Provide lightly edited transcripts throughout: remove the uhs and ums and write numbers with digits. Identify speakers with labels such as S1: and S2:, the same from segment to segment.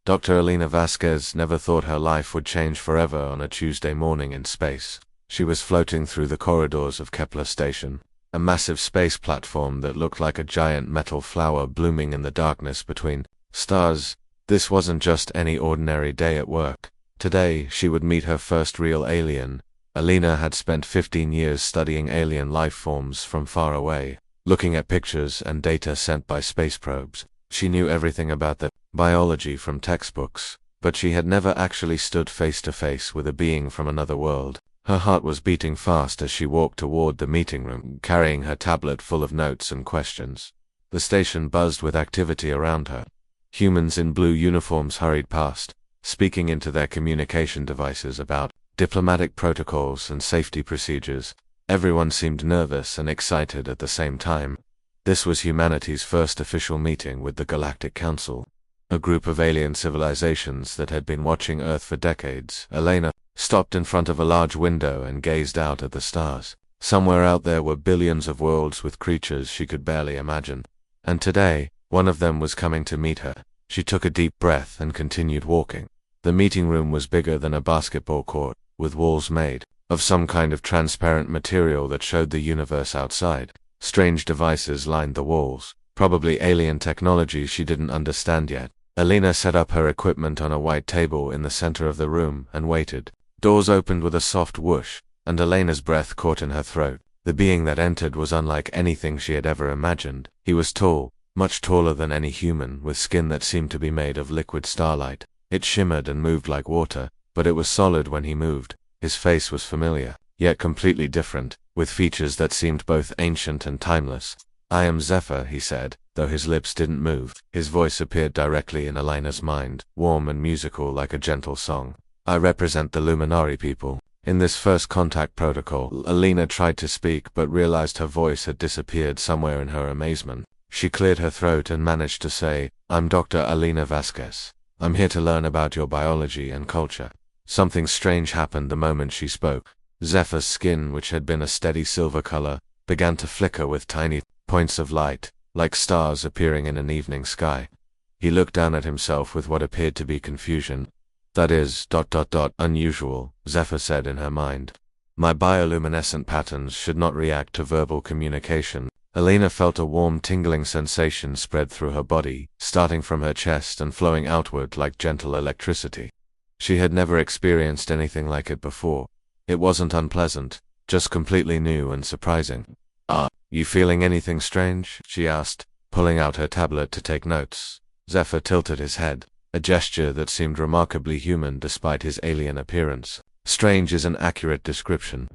S1: Dr. Elena Vasquez never thought her life would change forever on a Tuesday morning in space. She was floating through the corridors of Kepler Station, a massive space platform that looked like a giant metal flower blooming in the darkness between stars. This wasn't just any ordinary day at work. Today, she would meet her first real alien. Elena had spent 15 years studying alien life forms from far away, looking at pictures and data sent by space probes. She knew everything about the biology from textbooks, but she had never actually stood face to face with a being from another world. Her heart was beating fast as she walked toward the meeting room, carrying her tablet full of notes and questions. The station buzzed with activity around her. Humans in blue uniforms hurried past, speaking into their communication devices about diplomatic protocols and safety procedures. Everyone seemed nervous and excited at the same time. This was humanity's first official meeting with the Galactic Council, a group of alien civilizations that had been watching Earth for decades. Elena stopped in front of a large window and gazed out at the stars. Somewhere out there were billions of worlds with creatures she could barely imagine. And today, one of them was coming to meet her. She took a deep breath and continued walking. The meeting room was bigger than a basketball court, with walls made of some kind of transparent material that showed the universe outside. Strange devices lined the walls, probably alien technology she didn't understand yet. Elena set up her equipment on a white table in the center of the room and waited. Doors opened with a soft whoosh, and Elena's breath caught in her throat. The being that entered was unlike anything she had ever imagined. He was tall, much taller than any human, with skin that seemed to be made of liquid starlight. It shimmered and moved like water, but it was solid when he moved. His face was familiar, yet completely different, with features that seemed both ancient and timeless. "I am Zephyr," he said, though his lips didn't move. His voice appeared directly in Elena's mind, warm and musical like a gentle song. "I represent the Luminari people." In this first contact protocol, Elena tried to speak but realized her voice had disappeared somewhere in her amazement. She cleared her throat and managed to say, "I'm Dr. Elena Vasquez. I'm here to learn about your biology and culture." Something strange happened the moment she spoke. Zephyr's skin, which had been a steady silver color, began to flicker with tiny points of light, like stars appearing in an evening sky. He looked down at himself with what appeared to be confusion. "That is, unusual," Zephyr said in her mind. "My bioluminescent patterns should not react to verbal communication." Elena felt a warm tingling sensation spread through her body, starting from her chest and flowing outward like gentle electricity. She had never experienced anything like it before. It wasn't unpleasant, just completely new and surprising. "Are you feeling anything strange?" she asked, pulling out her tablet to take notes. Zephyr tilted his head, a gesture that seemed remarkably human despite his alien appearance. "Strange is an accurate description.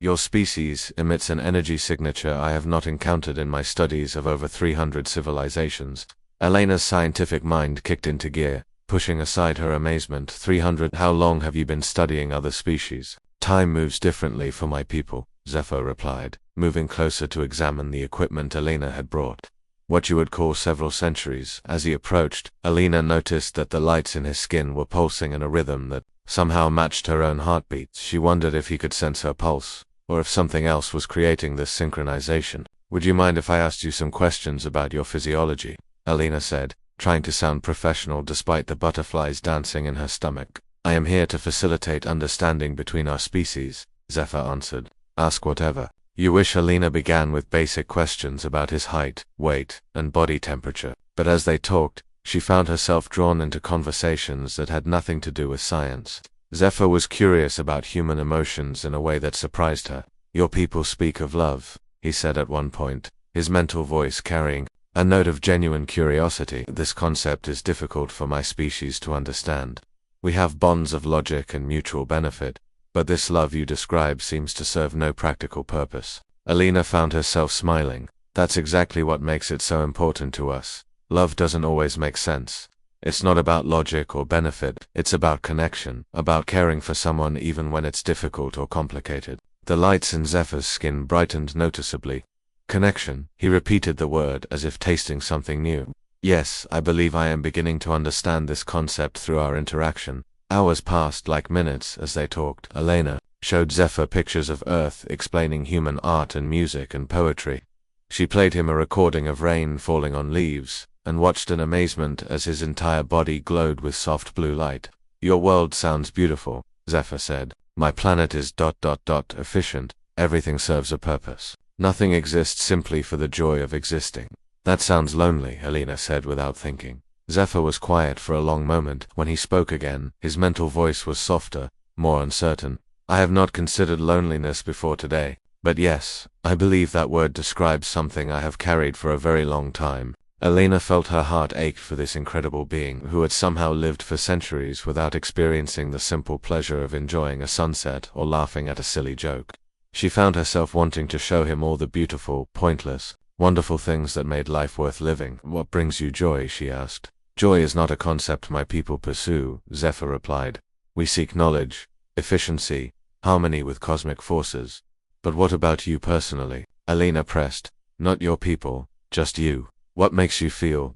S1: Your species emits an energy signature I have not encountered in my studies of over 300 civilizations." Elena's scientific mind kicked into gear, pushing aside her amazement. 300? How long have you been studying other species?" "Time moves differently for my people," Zephyr replied, moving closer to examine the equipment Elena had brought. "What you would call several centuries." As he approached, Elena noticed that the lights in his skin were pulsing in a rhythm that somehow matched her own heartbeat. She wondered if he could sense her pulse, or if something else was creating this synchronization. "Would you mind if I asked you some questions about your physiology?" Elena said, trying to sound professional despite the butterflies dancing in her stomach. "I am here to facilitate understanding between our species," Zephyr answered. "Ask whatever you wish." Elena began with basic questions about his height, weight, and body temperature, but as they talked, she found herself drawn into conversations that had nothing to do with science. Zephyr was curious about human emotions in a way that surprised her. "Your people speak of love," he said at one point, his mental voice carrying a note of genuine curiosity. "This concept is difficult for my species to understand. We have bonds of logic and mutual benefit, but this love you describe seems to serve no practical purpose." Elena found herself smiling. "That's exactly what makes it so important to us. Love doesn't always make sense. It's not about logic or benefit, it's about connection, about caring for someone even when it's difficult or complicated." The lights in Zephyr's skin brightened noticeably. "Connection," he repeated the word as if tasting something new. "Yes, I believe I am beginning to understand this concept through our interaction." Hours passed like minutes as they talked. Elena showed Zephyr pictures of Earth, explaining human art and music and poetry. She played him a recording of rain falling on leaves, and watched in amazement as his entire body glowed with soft blue light. "Your world sounds beautiful," Zephyr said. "My planet is ... efficient. Everything serves a purpose. Nothing exists simply for the joy of existing." "That sounds lonely," Alina said without thinking. Zephyr was quiet for a long moment. When he spoke again, his mental voice was softer, more uncertain. "I have not considered loneliness before today. But yes, I believe that word describes something I have carried for a very long time." Alina felt her heart ached for this incredible being who had somehow lived for centuries without experiencing the simple pleasure of enjoying a sunset or laughing at a silly joke. She found herself wanting to show him all the beautiful, pointless, wonderful things that made life worth living. "What brings you joy?" she asked. "Joy is not a concept my people pursue," Zephyr replied. "We seek knowledge, efficiency, harmony with cosmic forces." "But what about you personally?" Alina pressed. "Not your people, just you. What makes you feel ...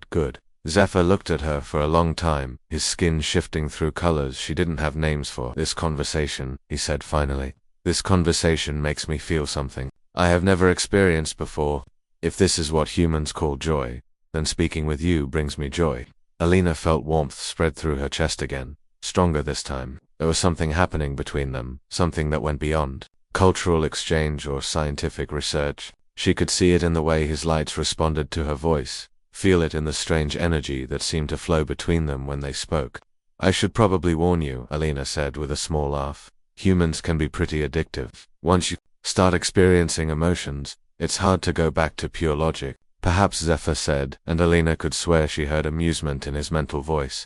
S1: good?" Zephyr looked at her for a long time, his skin shifting through colors she didn't have names for. "This conversation," he said finally. "This conversation makes me feel something I have never experienced before. If this is what humans call joy, then speaking with you brings me joy." Alina felt warmth spread through her chest again, stronger this time. There was something happening between them, something that went beyond cultural exchange or scientific research. She could see it in the way his lights responded to her voice, feel it in the strange energy that seemed to flow between them when they spoke. "I should probably warn you," Alina said with a small laugh. "Humans can be pretty addictive. Once you start experiencing emotions, it's hard to go back to pure logic." "Perhaps," Zephyr said, and Alina could swear she heard amusement in his mental voice.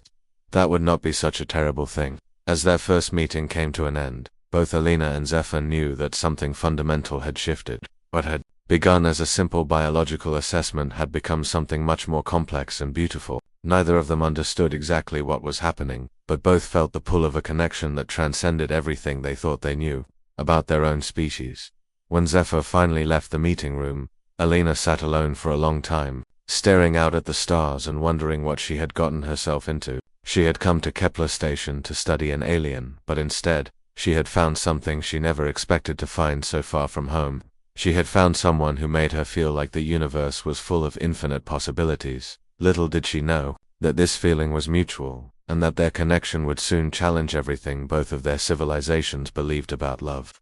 S1: "That would not be such a terrible thing." As their first meeting came to an end, both Alina and Zephyr knew that something fundamental had shifted. What had begun as a simple biological assessment had become something much more complex and beautiful. Neither of them understood exactly what was happening, but both felt the pull of a connection that transcended everything they thought they knew about their own species. When Zephyr finally left the meeting room, Alina sat alone for a long time, staring out at the stars and wondering what she had gotten herself into. She had come to Kepler Station to study an alien, but instead, she had found something she never expected to find so far from home. She had found someone who made her feel like the universe was full of infinite possibilities. Little did she know that this feeling was mutual, and that their connection would soon challenge everything both of their civilizations believed about love,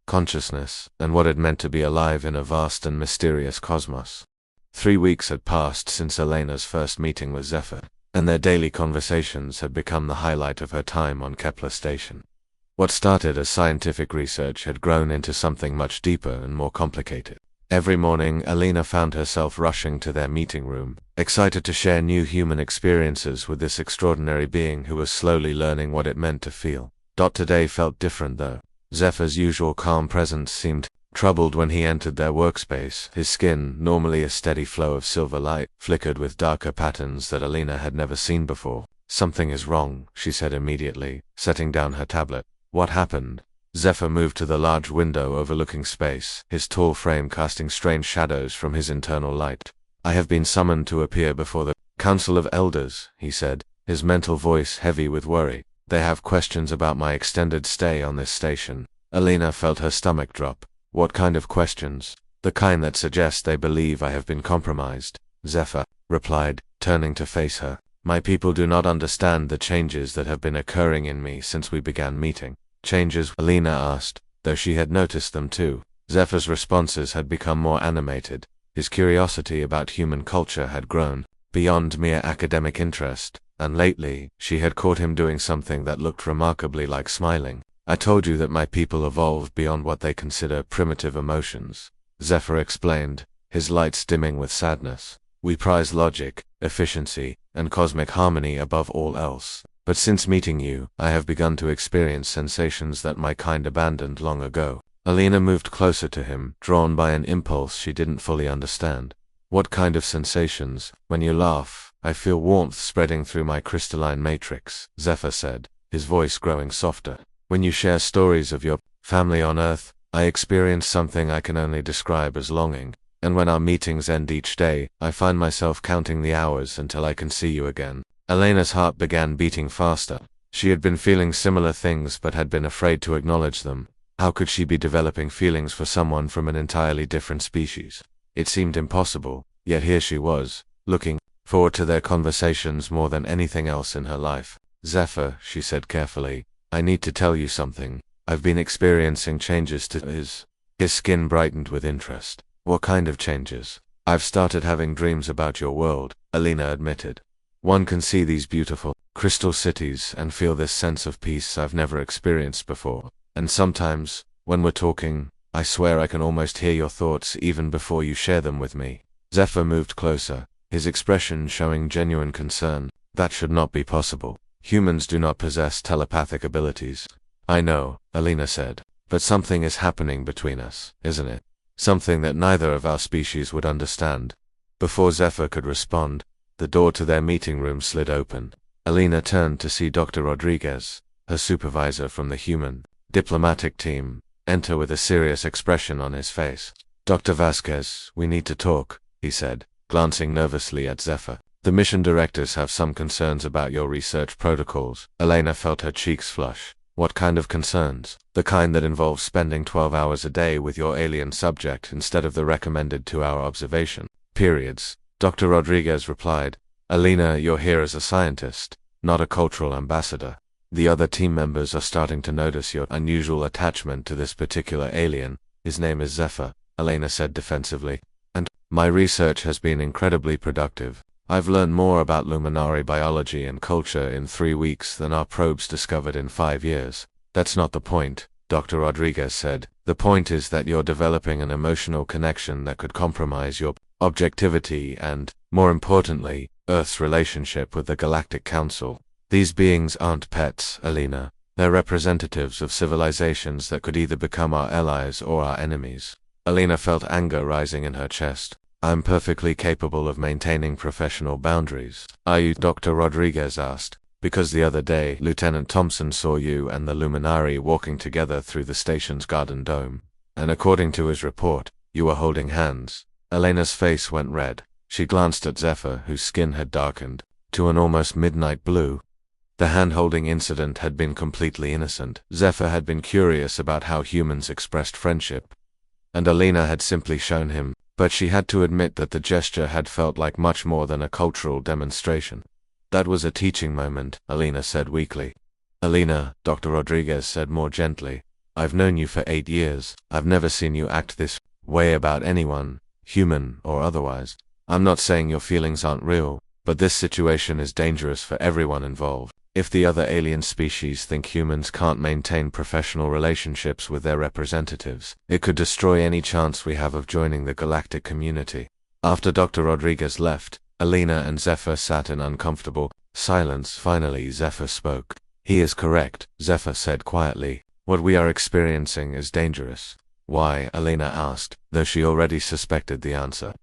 S1: consciousness, and what it meant to be alive in a vast and mysterious cosmos. 3 weeks had passed since Alina's first meeting with Zephyr, and their daily conversations had become the highlight of her time on Kepler Station. What started as scientific research had grown into something much deeper and more complicated. Every morning, Alina found herself rushing to their meeting room, excited to share new human experiences with this extraordinary being who was slowly learning what it meant to feel. Today felt different though. Zephyr's usual calm presence seemed troubled when he entered their workspace. His skin, normally a steady flow of silver light, flickered with darker patterns that Alina had never seen before. "Something is wrong," she said immediately, setting down her tablet. "What happened?" Zephyr moved to the large window overlooking space, his tall frame casting strange shadows from his internal light. "I have been summoned to appear before the Council of Elders," he said, his mental voice heavy with worry. "They have questions about my extended stay on this station." Alina felt her stomach drop. "What kind of questions?" "The kind that suggest they believe I have been compromised," Zephyr replied, turning to face her. "My people do not understand the changes that have been occurring in me since we began meeting." "Changes?" Alina asked, though she had noticed them too. Zephyr's responses had become more animated. His curiosity about human culture had grown beyond mere academic interest, and lately, she had caught him doing something that looked remarkably like smiling. "I told you that my people evolved beyond what they consider primitive emotions," Zephyr explained, his lights dimming with sadness. "We prize logic, efficiency, and cosmic harmony above all else. But since meeting you, I have begun to experience sensations that my kind abandoned long ago." Alina moved closer to him, drawn by an impulse she didn't fully understand. "What kind of sensations?" "When you laugh, I feel warmth spreading through my crystalline matrix," Zephyr said, his voice growing softer. "When you share stories of your family on Earth, I experience something I can only describe as longing. And when our meetings end each day, I find myself counting the hours until I can see you again." Alina's heart began beating faster. She had been feeling similar things but had been afraid to acknowledge them. How could she be developing feelings for someone from an entirely different species? It seemed impossible, yet here she was, looking forward to their conversations more than anything else in her life. Zephyr, she said carefully, I need to tell you something. I've been experiencing changes to his skin brightened with interest. What kind of changes? I've started having dreams about your world, Alina admitted. One can see these beautiful, crystal cities and feel this sense of peace I've never experienced before. And sometimes, when we're talking, I swear I can almost hear your thoughts even before you share them with me. Zephyr moved closer, his expression showing genuine concern. That should not be possible. Humans do not possess telepathic abilities. I know, Alina said, but something is happening between us, isn't it? Something that neither of our species would understand. Before Zephyr could respond, the door to their meeting room slid open. Alina turned to see Dr. Rodriguez, her supervisor from the human diplomatic team, enter with a serious expression on his face. Dr. Vasquez, we need to talk, he said, glancing nervously at Zephyr. The mission directors have some concerns about your research protocols. Alina felt her cheeks flush. What kind of concerns? The kind that involves spending 12 hours a day with your alien subject instead of the recommended 2-hour observation periods. Dr. Rodriguez replied, Alina, you're here as a scientist, not a cultural ambassador. The other team members are starting to notice your unusual attachment to this particular alien. His name is Zephyr, Alina said defensively. And my research has been incredibly productive. I've learned more about Luminari biology and culture in 3 weeks than our probes discovered in 5 years. That's not the point, Dr. Rodriguez said. The point is that you're developing an emotional connection that could compromise your objectivity and, more importantly, Earth's relationship with the Galactic Council. These beings aren't pets, Alina. They're representatives of civilizations that could either become our allies or our enemies. Alina felt anger rising in her chest. I'm perfectly capable of maintaining professional boundaries. Are you? Dr. Rodriguez asked. Because the other day, Lieutenant Thompson saw you and the Luminari walking together through the station's garden dome. And according to his report, you were holding hands. Alina's face went red. She glanced at Zephyr, whose skin had darkened to an almost midnight blue. The hand-holding incident had been completely innocent. Zephyr had been curious about how humans expressed friendship, and Alina had simply shown him, but she had to admit that the gesture had felt like much more than a cultural demonstration. That was a teaching moment, Alina said weakly. Alina, Dr. Rodriguez said more gently, I've known you for 8 years. I've never seen you act this way about anyone, human or otherwise. I'm not saying your feelings aren't real, but this situation is dangerous for everyone involved. If the other alien species think humans can't maintain professional relationships with their representatives, it could destroy any chance we have of joining the galactic community. After Dr. Rodriguez left, Alina and Zephyr sat in uncomfortable silence. Finally, Zephyr spoke. He is correct, Zephyr said quietly. What we are experiencing is dangerous. Why? Alina asked, though she already suspected the answer.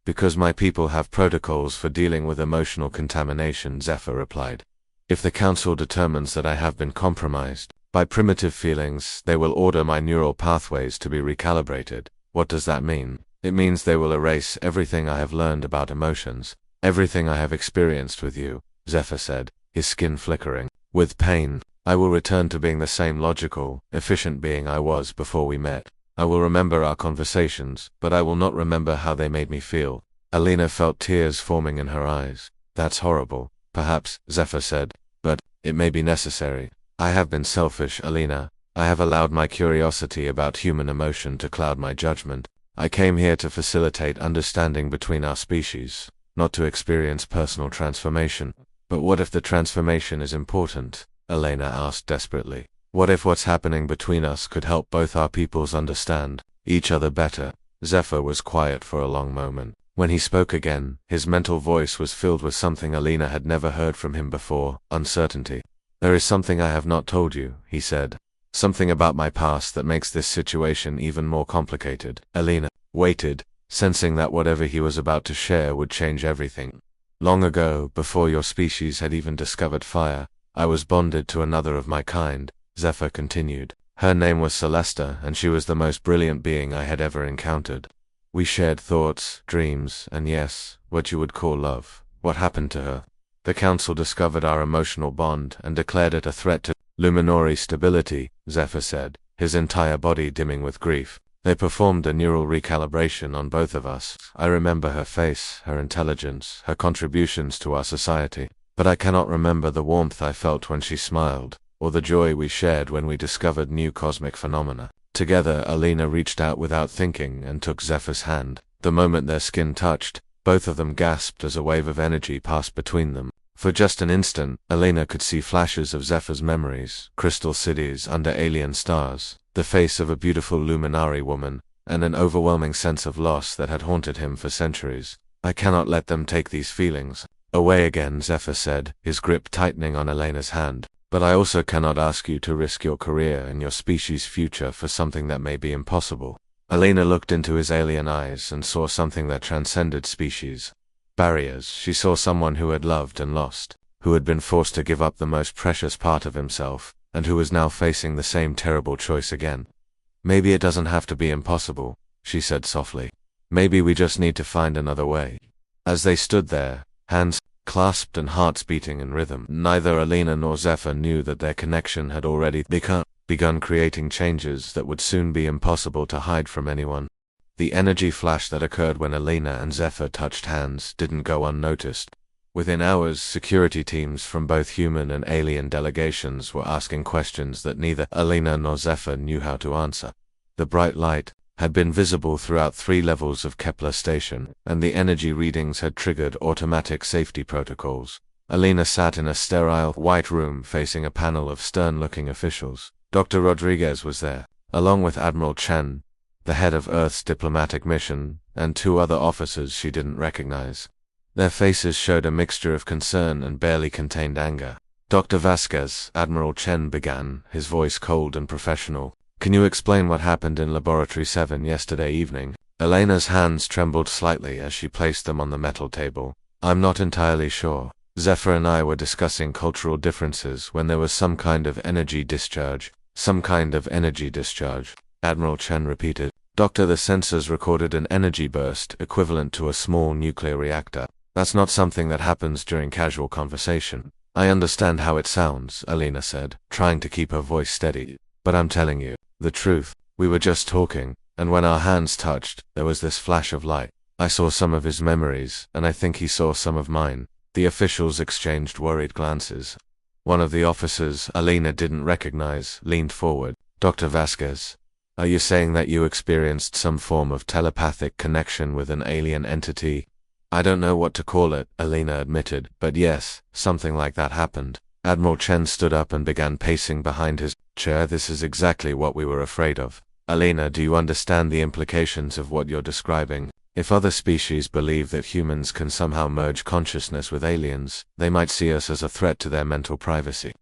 S1: Because my people have protocols for dealing with emotional contamination, Zephyr replied. If the Council determines that I have been compromised by primitive feelings, they will order my neural pathways to be recalibrated. What does that mean? It means they will erase everything I have learned about emotions, everything I have experienced with you, Zephyr said, his skin flickering with pain. I will return to being the same logical, efficient being I was before we met. I will remember our conversations, but I will not remember how they made me feel. Alina felt tears forming in her eyes. That's horrible. Perhaps, Zephyr said, but it may be necessary. I have been selfish, Alina. I have allowed my curiosity about human emotion to cloud my judgment. I came here to facilitate understanding between our species, not to experience personal transformation. But what if the transformation is important? Alina asked desperately. What if what's happening between us could help both our peoples understand each other better? Zephyr was quiet for a long moment. When he spoke again, his mental voice was filled with something Alina had never heard from him before, uncertainty. There is something I have not told you, he said. Something about my past that makes this situation even more complicated. Alina waited, sensing that whatever he was about to share would change everything. Long ago, before your species had even discovered fire, I was bonded to another of my kind, Zephyr continued. Her name was Celesta, and she was the most brilliant being I had ever encountered. We shared thoughts, dreams, and yes, what you would call love. What happened to her? The Council discovered our emotional bond and declared it a threat to Luminori stability, Zephyr said, his entire body dimming with grief. They performed a neural recalibration on both of us. I remember her face, her intelligence, her contributions to our society, but I cannot remember the warmth I felt when she smiled, or the joy we shared when we discovered new cosmic phenomena. Together, Alina reached out without thinking and took Zephyr's hand. The moment their skin touched, both of them gasped as a wave of energy passed between them. For just an instant, Alina could see flashes of Zephyr's memories, crystal cities under alien stars, the face of a beautiful luminary woman, and an overwhelming sense of loss that had haunted him for centuries. I cannot let them take these feelings away again, Zephyr said, his grip tightening on Alina's hand. But I also cannot ask you to risk your career and your species' future for something that may be impossible. Alina looked into his alien eyes and saw something that transcended species barriers. She saw someone who had loved and lost, who had been forced to give up the most precious part of himself, and who was now facing the same terrible choice again. Maybe it doesn't have to be impossible, she said softly. Maybe we just need to find another way. As they stood there, hands clasped and hearts beating in rhythm, neither Alina nor Zephyr knew that their connection had already begun creating changes that would soon be impossible to hide from anyone. The energy flash that occurred when Alina and Zephyr touched hands didn't go unnoticed. Within hours, security teams from both human and alien delegations were asking questions that neither Alina nor Zephyr knew how to answer. The bright light had been visible throughout 3 levels of Kepler station, and the energy readings had triggered automatic safety protocols. Alina sat in a sterile, white room facing a panel of stern-looking officials. Dr. Rodriguez was there, along with Admiral Chen, the head of Earth's diplomatic mission, and 2 other officers she didn't recognize. Their faces showed a mixture of concern and barely contained anger. Dr. Vasquez, Admiral Chen began, his voice cold and professional. Can you explain what happened in Laboratory 7 yesterday evening? Elena's hands trembled slightly as she placed them on the metal table. I'm not entirely sure. Zephyr and I were discussing cultural differences when there was some kind of energy discharge. Some kind of energy discharge, Admiral Chen repeated. Doctor, the sensors recorded an energy burst equivalent to a small nuclear reactor. That's not something that happens during casual conversation. I understand how it sounds, Alina said, trying to keep her voice steady. But I'm telling you the truth. We were just talking, and when our hands touched, there was this flash of light. I saw some of his memories, and I think he saw some of mine. The officials exchanged worried glances. One of the officers Alina didn't recognize leaned forward. Dr. Vasquez, are you saying that you experienced some form of telepathic connection with an alien entity? I don't know what to call it, Alina admitted, but yes, something like that happened. Admiral Chen stood up and began pacing behind his chair. This is exactly what we were afraid of. Alina, do you understand the implications of what you're describing? If other species believe that humans can somehow merge consciousness with aliens, they might see us as a threat to their mental privacy.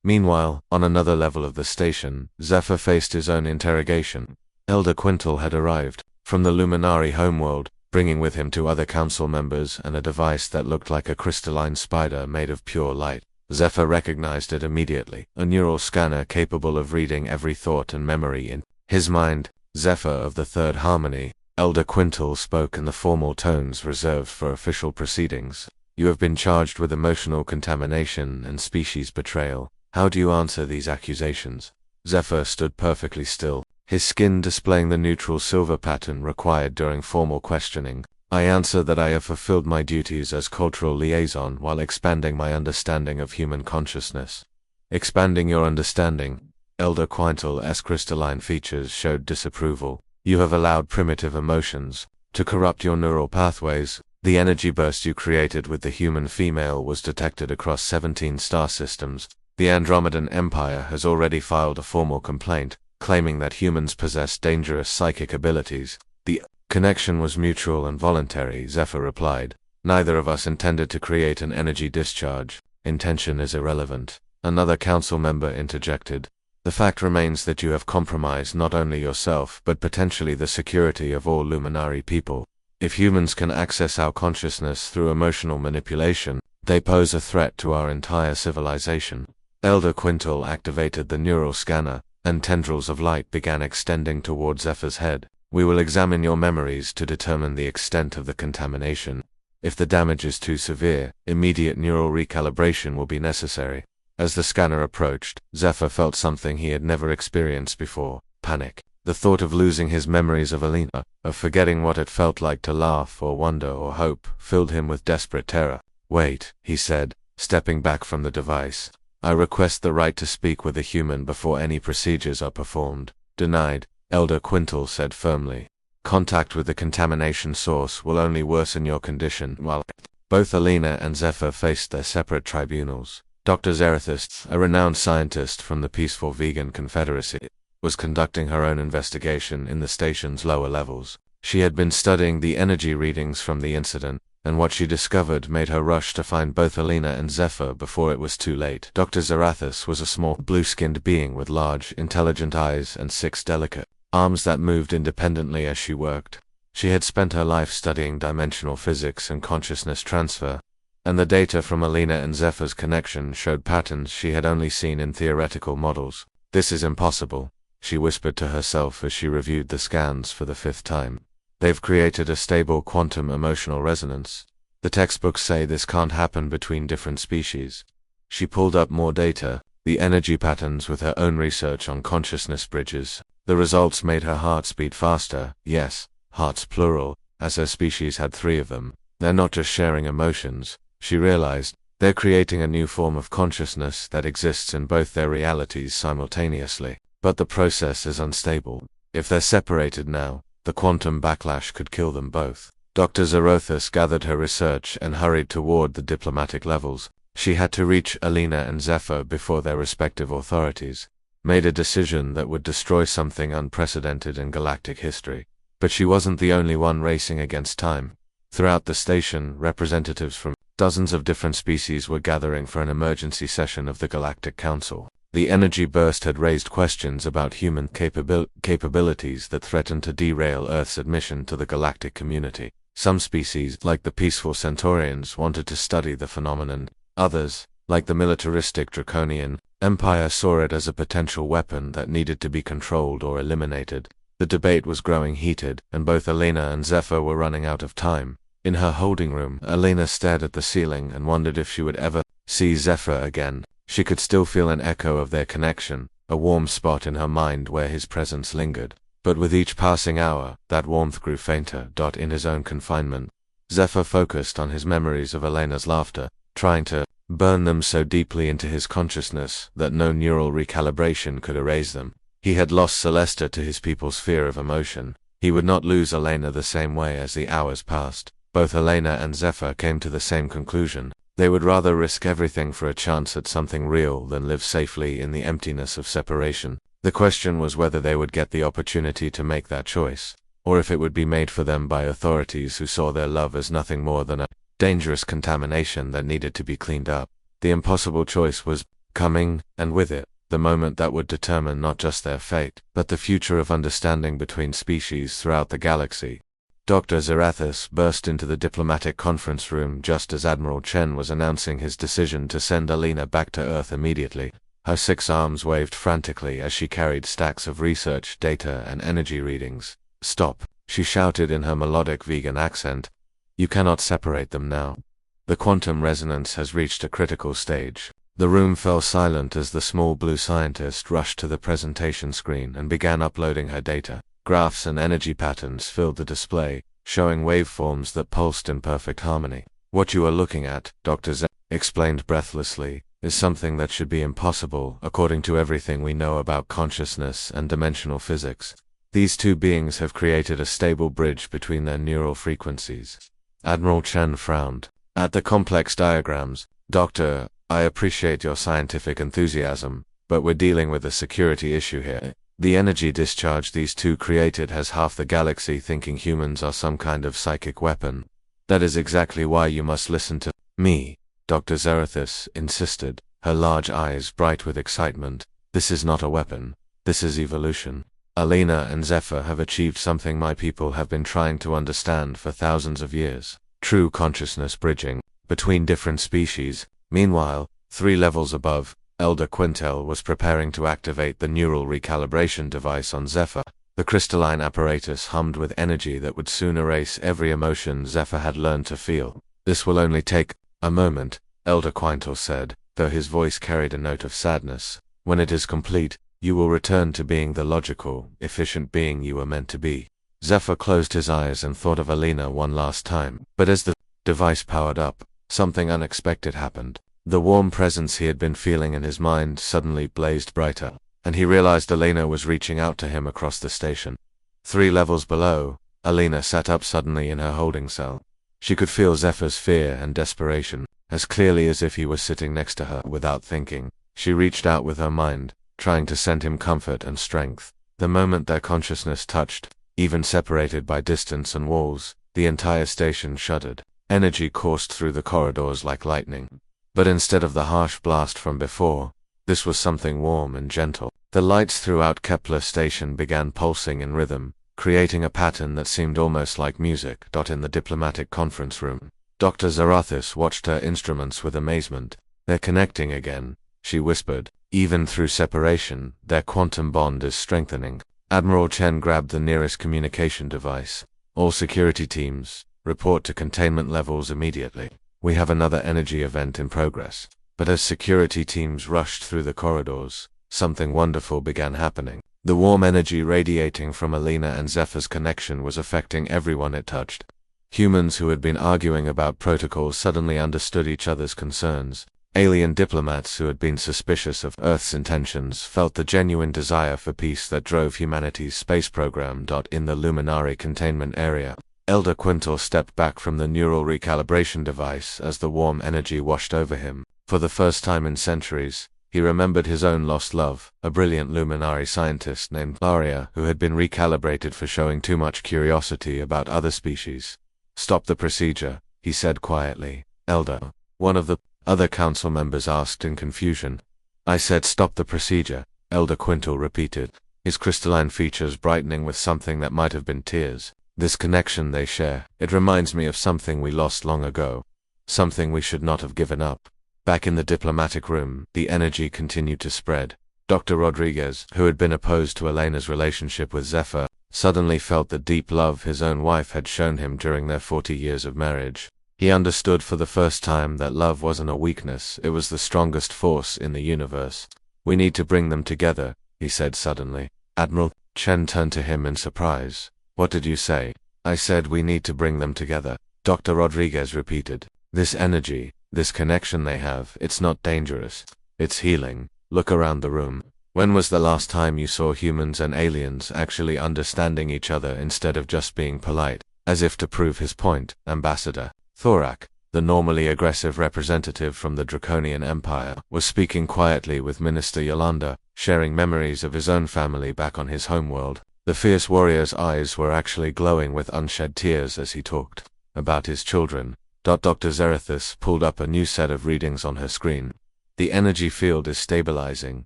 S1: Meanwhile, on another level of the station, Zephyr faced his own interrogation. Elder Quintal had arrived from the Luminari homeworld, bringing with him 2 other council members and a device that looked like a crystalline spider made of pure light. Zephyr recognized it immediately, a neural scanner capable of reading every thought and memory in his mind. Zephyr of the Third Harmony, Elder Quintal spoke in the formal tones reserved for official proceedings. You have been charged with emotional contamination and species betrayal. How do you answer these accusations? Zephyr stood perfectly still, his skin displaying the neutral silver pattern required during formal questioning. I answer that I have fulfilled my duties as cultural liaison while expanding my understanding of human consciousness. Expanding your understanding? Elder Quintal's crystalline features showed disapproval. You have allowed primitive emotions to corrupt your neural pathways. The energy burst you created with the human female was detected across 17 star systems. The Andromedan Empire has already filed a formal complaint, claiming that humans possess dangerous psychic abilities. The connection was mutual and voluntary, Zephyr replied. Neither of us intended to create an energy discharge. Intention is irrelevant. Another council member interjected. The fact remains that you have compromised not only yourself but potentially the security of all Luminari people. If humans can access our consciousness through emotional manipulation, they pose a threat to our entire civilization. Elder Quintal activated the neural scanner, and tendrils of light began extending toward Zephyr's head. We will examine your memories to determine the extent of the contamination. If the damage is too severe, immediate neural recalibration will be necessary. As the scanner approached, Zephyr felt something he had never experienced before: panic. The thought of losing his memories of Alina, of forgetting what it felt like to laugh or wonder or hope, filled him with desperate terror. "Wait," he said, stepping back from the device. "I request the right to speak with a human before any procedures are performed." "Denied," Elder Quintal said firmly. "Contact with the contamination source will only worsen your condition." While both Alina and Zephyr faced their separate tribunals, Dr. Zarathustra, a renowned scientist from the Peaceful Vegan Confederacy, was conducting her own investigation in the station's lower levels. She had been studying the energy readings from the incident, and what she discovered made her rush to find both Alina and Zephyr before it was too late. Dr. Zarathustra was a small, blue-skinned being with large, intelligent eyes and 6 delicate arms that moved independently as she worked. She had spent her life studying dimensional physics and consciousness transfer, and the data from Alina and Zephyr's connection showed patterns she had only seen in theoretical models. "This is impossible," she whispered to herself as she reviewed the scans for the 5th time. "They've created a stable quantum emotional resonance. The textbooks say this can't happen between different species." She pulled up more data, the energy patterns with her own research on consciousness bridges. The results made her hearts beat faster, yes, hearts plural, as her species had 3 of them. They're not just sharing emotions, she realized, they're creating a new form of consciousness that exists in both their realities simultaneously. But the process is unstable. If they're separated now, the quantum backlash could kill them both. Dr. Zarathustra gathered her research and hurried toward the diplomatic levels. She had to reach Alina and Zephyr before their respective authorities made a decision that would destroy something unprecedented in galactic history. But she wasn't the only one racing against time. Throughout the station, representatives from dozens of different species were gathering for an emergency session of the Galactic Council. The energy burst had raised questions about human capabilities that threatened to derail Earth's admission to the galactic community. Some species, like the peaceful Centaurians, wanted to study the phenomenon. Others, like the militaristic Draconian Empire, saw it as a potential weapon that needed to be controlled or eliminated. The debate was growing heated, and both Alina and Zephyr were running out of time. In her holding room, Alina stared at the ceiling and wondered if she would ever see Zephyr again. She could still feel an echo of their connection, a warm spot in her mind where his presence lingered. But with each passing hour, that warmth grew fainter. In his own confinement, Zephyr focused on his memories of Alina's laughter, trying to burn them so deeply into his consciousness that no neural recalibration could erase them. He had lost Celesta to his people's fear of emotion. He would not lose Alina the same way as the hours passed. Both Alina and Zephyr came to the same conclusion. They would rather risk everything for a chance at something real than live safely in the emptiness of separation. The question was whether they would get the opportunity to make that choice, or if it would be made for them by authorities who saw their love as nothing more than a dangerous contamination that needed to be cleaned up. The impossible choice was coming, and with it, the moment that would determine not just their fate, but the future of understanding between species throughout the galaxy. Dr. Zarathustra burst into the diplomatic conference room just as Admiral Chen was announcing his decision to send Alina back to Earth immediately. Her 6 arms waved frantically as she carried stacks of research, data, and energy readings. "Stop," she shouted in her melodic vegan accent. "You cannot separate them now. The quantum resonance has reached a critical stage." The room fell silent as the small blue scientist rushed to the presentation screen and began uploading her data. Graphs and energy patterns filled the display, showing waveforms that pulsed in perfect harmony. "What you are looking at," Dr. Z explained breathlessly, "is something that should be impossible according to everything we know about consciousness and dimensional physics. These 2 beings have created a stable bridge between their neural frequencies." Admiral Chen frowned at the complex diagrams. "Doctor, I appreciate your scientific enthusiasm, but we're dealing with a security issue here. The energy discharge these 2 created has half the galaxy thinking humans are some kind of psychic weapon. That is exactly why you must listen to me," Dr. Zarathustra insisted, her large eyes bright with excitement. "This is not a weapon. This is evolution. Alina and Zephyr have achieved something my people have been trying to understand for thousands of years. True consciousness bridging between different species." Meanwhile, 3 levels above, Elder Quintel was preparing to activate the neural recalibration device on Zephyr. The crystalline apparatus hummed with energy that would soon erase every emotion Zephyr had learned to feel. "This will only take a moment," Elder Quintel said, though his voice carried a note of sadness. "When it is complete, You will return to being the logical, efficient being you were meant to be. Zephyr closed his eyes and thought of Alina one last time, but as the device powered up, something unexpected happened. The warm presence he had been feeling in his mind suddenly blazed brighter, and he realized Alina was reaching out to him across the station. 3 levels below, Alina sat up suddenly in her holding cell. She could feel Zephyr's fear and desperation, as clearly as if he was sitting next to her. Without thinking, she reached out with her mind, trying to send him comfort and strength. The moment their consciousness touched, even separated by distance and walls, the entire station shuddered. Energy coursed through the corridors like lightning. But instead of the harsh blast from before, this was something warm and gentle. The lights throughout Kepler Station began pulsing in rhythm, creating a pattern that seemed almost like music. In the diplomatic conference room, Dr. Zarathis watched her instruments with amazement. They're connecting again, she whispered. Even through separation, their quantum bond is strengthening. Admiral Chen grabbed the nearest communication device. All security teams, report to containment levels immediately. We have another energy event in progress. But as security teams rushed through the corridors, something wonderful began happening. The warm energy radiating from Alina and Zephyr's connection was affecting everyone it touched. Humans who had been arguing about protocols suddenly understood each other's concerns. Alien diplomats who had been suspicious of Earth's intentions felt the genuine desire for peace that drove humanity's space program. In the Luminary containment area, Elder Quintal stepped back from the neural recalibration device as the warm energy washed over him. For the first time in centuries, he remembered his own lost love, a brilliant Luminary scientist named Laria who had been recalibrated for showing too much curiosity about other species. Stop the procedure, he said quietly. Elder, one of the other council members asked in confusion. I said stop the procedure, Elder Quintal repeated, his crystalline features brightening with something that might have been tears. This connection they share, it reminds me of something we lost long ago. Something we should not have given up. Back in the diplomatic room, the energy continued to spread. Dr. Rodriguez, who had been opposed to Elena's relationship with Zephyr, suddenly felt the deep love his own wife had shown him during their 40 years of marriage. He understood for the first time that love wasn't a weakness, it was the strongest force in the universe. We need to bring them together, he said suddenly. Admiral Chen turned to him in surprise. What did you say? I said we need to bring them together, Dr. Rodriguez repeated. This energy, this connection they have, it's not dangerous. It's healing. Look around the room. When was the last time you saw humans and aliens actually understanding each other instead of just being polite? As if to prove his point, Ambassador Thorak, the normally aggressive representative from the Draconian Empire, was speaking quietly with Minister Yolanda, sharing memories of his own family back on his homeworld. The fierce warrior's eyes were actually glowing with unshed tears as he talked about his children. Dr. Zarathis pulled up a new set of readings on her screen. The energy field is stabilizing,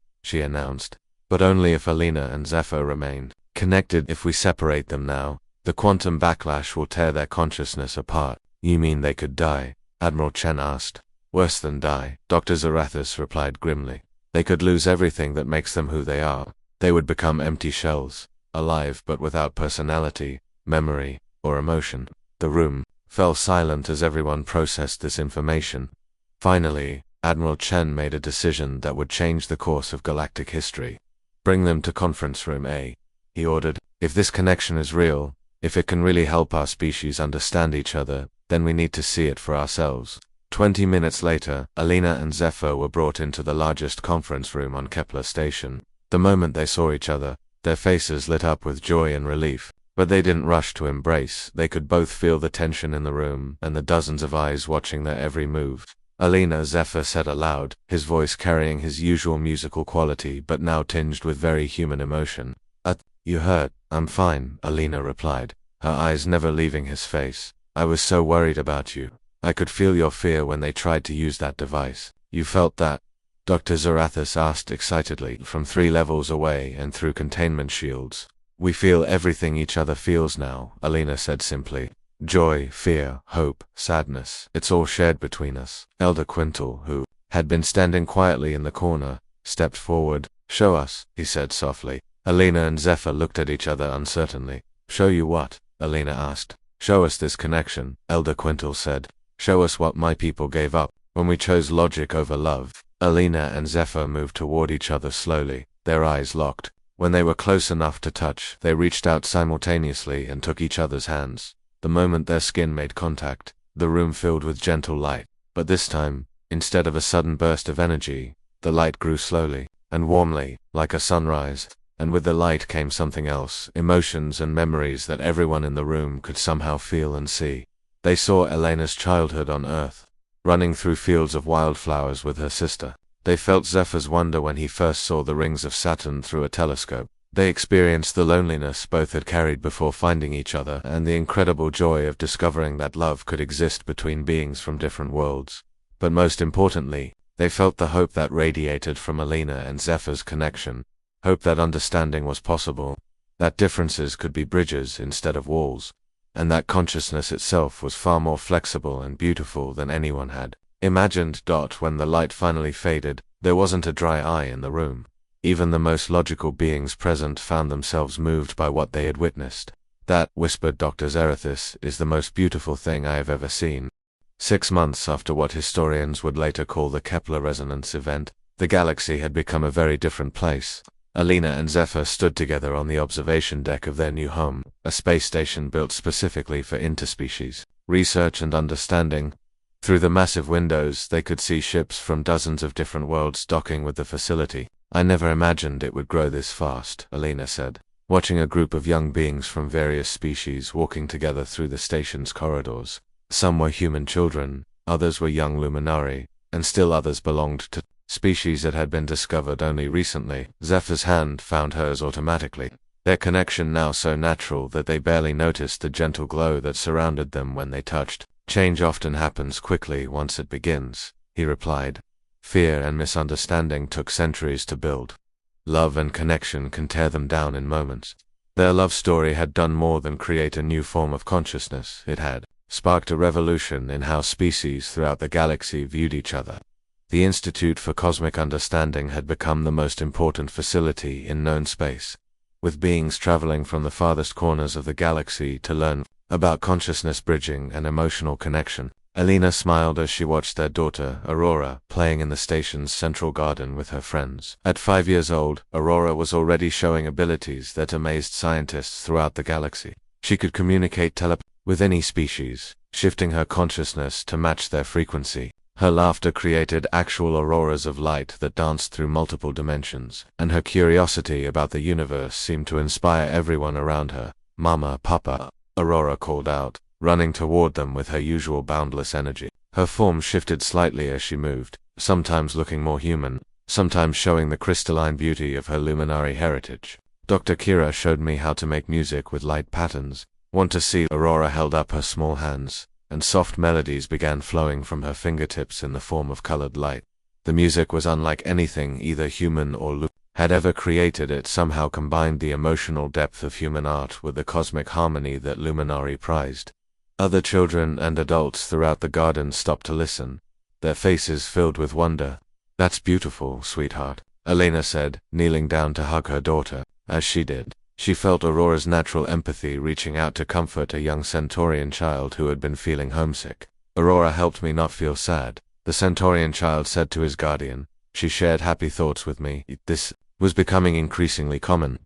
S1: she announced, but only if Alina and Zephyr remain connected. If we separate them now, the quantum backlash will tear their consciousness apart. You mean they could die? Admiral Chen asked. Worse than die, Dr. Zarathis replied grimly. They could lose everything that makes them who they are. They would become empty shells, alive but without personality, memory, or emotion. The room fell silent as everyone processed this information. Finally, Admiral Chen made a decision that would change the course of galactic history. Bring them to conference room A, he ordered. If this connection is real, if it can really help our species understand each other, then we need to see it for ourselves. 20 minutes later, Alina and Zephyr were brought into the largest conference room on Kepler Station. The moment they saw each other, their faces lit up with joy and relief. But they didn't rush to embrace. They could both feel the tension in the room and the dozens of eyes watching their every move. Alina, Zephyr said aloud, his voice carrying his usual musical quality but now tinged with very human emotion. You hurt? I'm fine, Alina replied, her eyes never leaving his face. I was so worried about you. I could feel your fear when they tried to use that device. You felt that? Dr. Zarathis asked excitedly, from 3 levels away and through containment shields. We feel everything each other feels now, Alina said simply. Joy, fear, hope, sadness, it's all shared between us. Elder Quintal, who had been standing quietly in the corner, stepped forward. Show us, he said softly. Alina and Zephyr looked at each other uncertainly. Show you what? Alina asked. Show us this connection, Elder Quintal said. Show us what my people gave up when we chose logic over love. Alina and Zephyr moved toward each other slowly, their eyes locked. When they were close enough to touch, they reached out simultaneously and took each other's hands. The moment their skin made contact, the room filled with gentle light. But this time, instead of a sudden burst of energy, the light grew slowly and warmly, like a sunrise. And with the light came something else, emotions and memories that everyone in the room could somehow feel and see. They saw Elena's childhood on Earth, running through fields of wildflowers with her sister. They felt Zephyr's wonder when he first saw the rings of Saturn through a telescope. They experienced the loneliness both had carried before finding each other, and the incredible joy of discovering that love could exist between beings from different worlds. But most importantly, they felt the hope that radiated from Elena and Zephyr's connection. Hope that understanding was possible, that differences could be bridges instead of walls, and that consciousness itself was far more flexible and beautiful than anyone had imagined. When the light finally faded, there wasn't a dry eye in the room. Even the most logical beings present found themselves moved by what they had witnessed. That, whispered Dr. Zerathis, is the most beautiful thing I have ever seen. 6 months after what historians would later call the Kepler resonance event, the galaxy had become a very different place. Elena and Zephyr stood together on the observation deck of their new home, a space station built specifically for interspecies research and understanding. Through the massive windows, they could see ships from dozens of different worlds docking with the facility. I never imagined it would grow this fast, Elena said, watching a group of young beings from various species walking together through the station's corridors. Some were human children, others were young Luminari, and still others belonged to species that had been discovered only recently. Zephyr's hand found hers automatically, their connection now so natural that they barely noticed the gentle glow that surrounded them when they touched. Change often happens quickly once it begins, he replied. Fear and misunderstanding took centuries to build. Love and connection can tear them down in moments. Their love story had done more than create a new form of consciousness. It had sparked a revolution in how species throughout the galaxy viewed each other. The Institute for Cosmic Understanding had become the most important facility in known space, with beings traveling from the farthest corners of the galaxy to learn about consciousness bridging and emotional connection. Elena smiled as she watched their daughter, Aurora, playing in the station's central garden with her friends. At 5 years old, Aurora was already showing abilities that amazed scientists throughout the galaxy. She could communicate telepathically with any species, shifting her consciousness to match their frequency. Her laughter created actual auroras of light that danced through multiple dimensions, and her curiosity about the universe seemed to inspire everyone around her. Mama, Papa, Aurora called out, running toward them with her usual boundless energy. Her form shifted slightly as she moved, sometimes looking more human, sometimes showing the crystalline beauty of her luminary heritage. Dr. Kira showed me how to make music with light patterns. Want to see? Aurora held up her small hands, and soft melodies began flowing from her fingertips in the form of colored light. The music was unlike anything either human or had ever created. It somehow combined the emotional depth of human art with the cosmic harmony that Luminari prized. Other children and adults throughout the garden stopped to listen, their faces filled with wonder. That's beautiful, sweetheart, Elena said, kneeling down to hug her daughter. As she did, she felt Aurora's natural empathy reaching out to comfort a young Centaurian child who had been feeling homesick. Aurora helped me not feel sad, the Centaurian child said to his guardian. She shared happy thoughts with me. This was becoming increasingly common.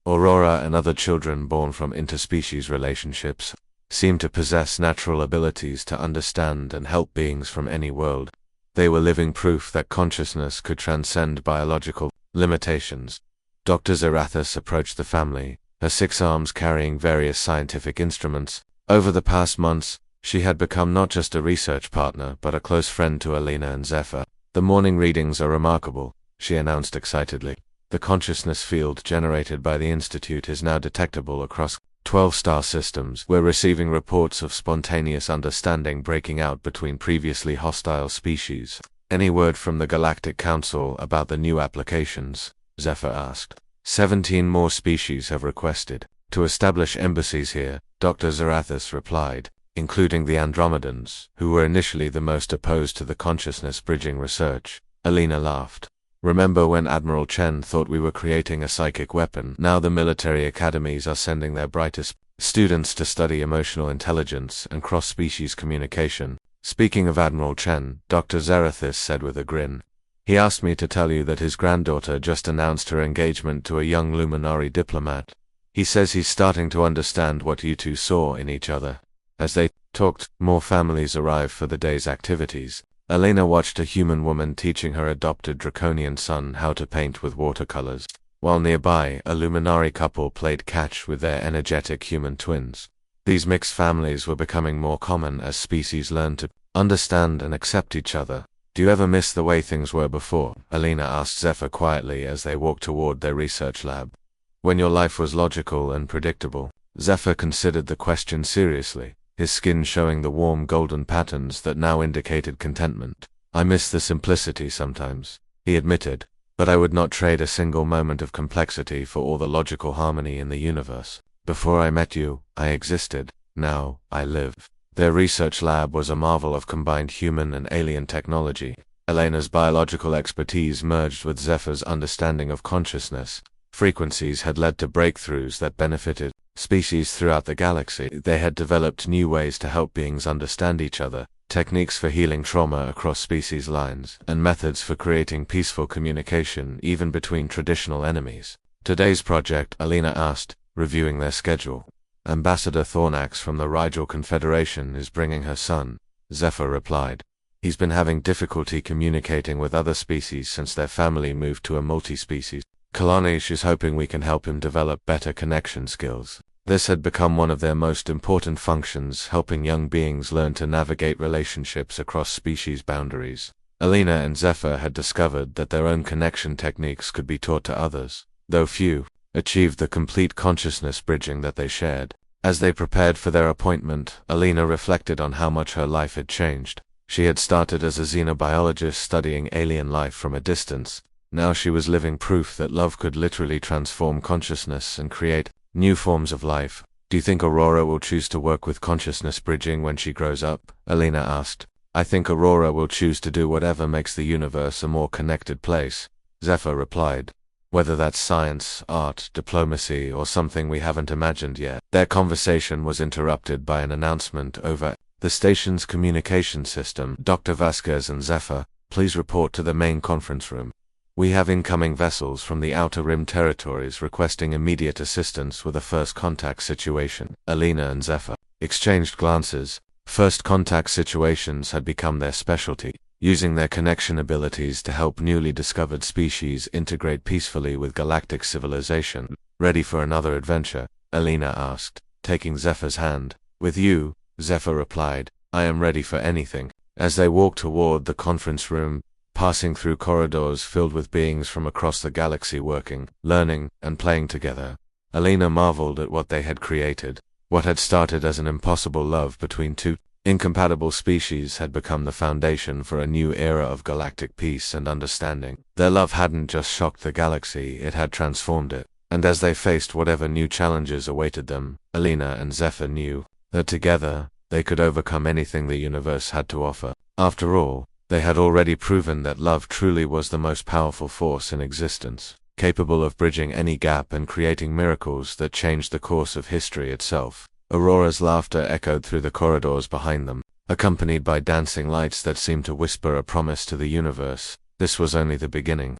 S1: Aurora and other children born from interspecies relationships seemed to possess natural abilities to understand and help beings from any world. They were living proof that consciousness could transcend biological limitations. Dr. Zerathis approached the family, her 6 arms carrying various scientific instruments. Over the past months, she had become not just a research partner but a close friend to Elena and Zephyr. The morning readings are remarkable, she announced excitedly. The consciousness field generated by the Institute is now detectable across 12 star systems. We're receiving reports of spontaneous understanding breaking out between previously hostile species. Any word from the Galactic Council about the new applications? Zephyr asked. 17 more species have requested to establish embassies here, Dr. Zerathis replied, including the Andromedans, who were initially the most opposed to the consciousness bridging research. Elena laughed. Remember when Admiral Chen thought we were creating a psychic weapon? Now the military academies are sending their brightest students to study emotional intelligence and cross-species communication. Speaking of Admiral Chen, Dr. Zerathis said with a grin, He asked me to tell you that his granddaughter just announced her engagement to a young Luminari diplomat. He says he's starting to understand what you two saw in each other. As they talked, more families arrived for the day's activities. Elena watched a human woman teaching her adopted draconian son how to paint with watercolors, while nearby, a Luminari couple played catch with their energetic human twins. These mixed families were becoming more common as species learned to understand and accept each other. Do you ever miss the way things were before? Elena asked Zephyr quietly as they walked toward their research lab. When your life was logical and predictable? Zephyr considered the question seriously, his skin showing the warm golden patterns that now indicated contentment. I miss the simplicity sometimes, he admitted, but I would not trade a single moment of complexity for all the logical harmony in the universe. Before I met you, I existed. Now, I live. Their research lab was a marvel of combined human and alien technology. Elena's biological expertise merged with Zephyr's understanding of consciousness. Frequencies had led to breakthroughs that benefited species throughout the galaxy. They had developed new ways to help beings understand each other, techniques for healing trauma across species lines, and methods for creating peaceful communication even between traditional enemies. Today's project, Elena asked, reviewing their schedule. Ambassador Thornax from the Rigel Confederation is bringing her son, Zephyr replied. He's been having difficulty communicating with other species since their family moved to a multi-species colony. She's hoping we can help him develop better connection skills. This had become one of their most important functions, helping young beings learn to navigate relationships across species boundaries. Elena and Zephyr had discovered that their own connection techniques could be taught to others, though few achieved the complete consciousness bridging that they shared. As they prepared for their appointment, Elena reflected on how much her life had changed. She had started as a xenobiologist studying alien life from a distance. Now she was living proof that love could literally transform consciousness and create new forms of life. Do you think Aurora will choose to work with consciousness bridging when she grows up? Elena asked. I think Aurora will choose to do whatever makes the universe a more connected place, Zephyr replied. Whether that's science, art, diplomacy, or something we haven't imagined yet. Their conversation was interrupted by an announcement over the station's communication system. Dr. Vasquez and Zephyr, please report to the main conference room. We have incoming vessels from the Outer Rim territories requesting immediate assistance with a first contact situation. Elena and Zephyr exchanged glances. First contact situations had become their specialty, using their connection abilities to help newly discovered species integrate peacefully with galactic civilization. Ready for another adventure? Elena asked, taking Zephyr's hand. With you, Zephyr replied, I am ready for anything. As they walked toward the conference room, passing through corridors filled with beings from across the galaxy working, learning, and playing together, Elena marveled at what they had created. What had started as an impossible love between two incompatible species had become the foundation for a new era of galactic peace and understanding. Their love hadn't just shocked the galaxy, it had transformed it. And as they faced whatever new challenges awaited them, Elena and Zephyr knew that together, they could overcome anything the universe had to offer. After all, they had already proven that love truly was the most powerful force in existence, capable of bridging any gap and creating miracles that changed the course of history itself. Aurora's laughter echoed through the corridors behind them, accompanied by dancing lights that seemed to whisper a promise to the universe. This was only the beginning.